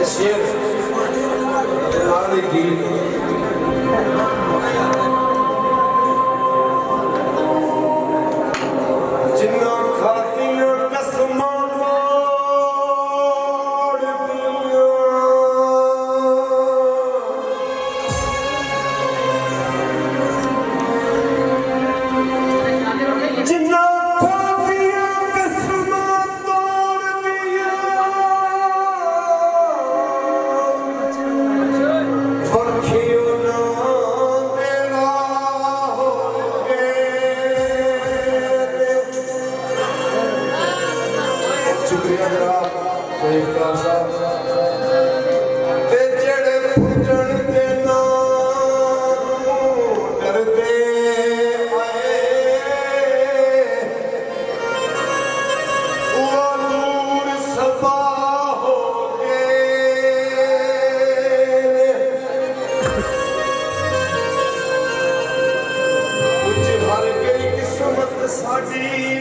शेर गीत जिन्ना खातिया कसमा शुक्रिया जनाब शहीद साहब ते जेड़े पुजण दे नाम डरदे आए वो नूर सबा हो गए कुछ हर गई किस्मत साडी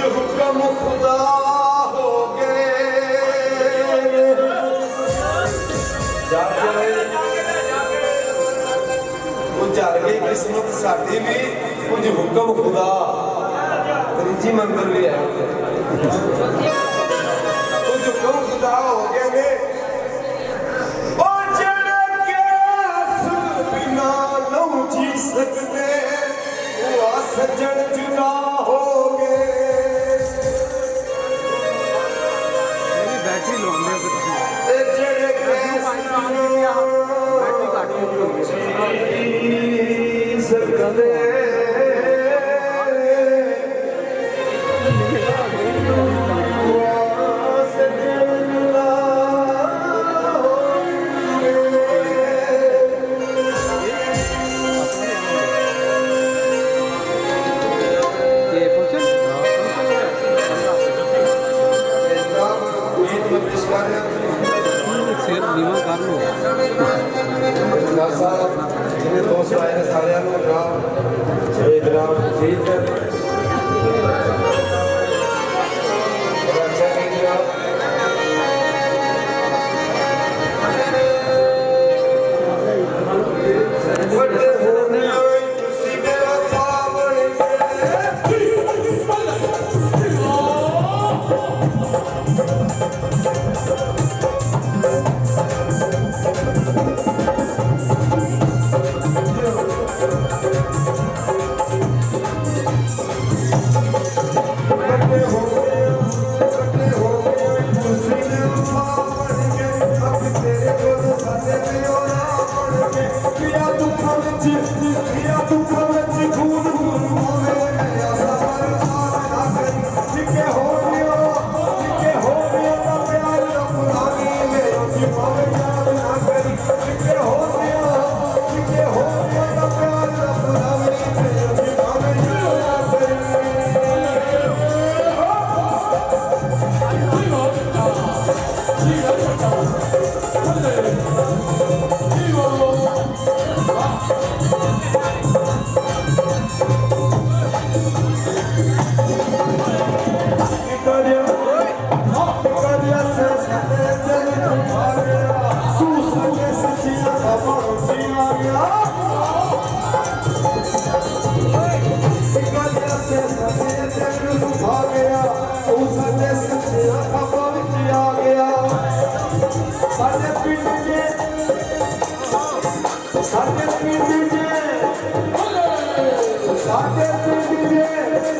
हुक्म खुदा हो गए कुछ हर गई किस्मत साडी भी कुछ हुक्म खुदा त्रीजी मंजिल भी है कुछ हुक्म खुदा हो गए ने बिना नहीं जी सकते वो सज्जन जुदा हो गए जिन्हें दोस्त आए ने सारे जनाब ठीक है अच्छा नहीं जनाब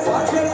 साथे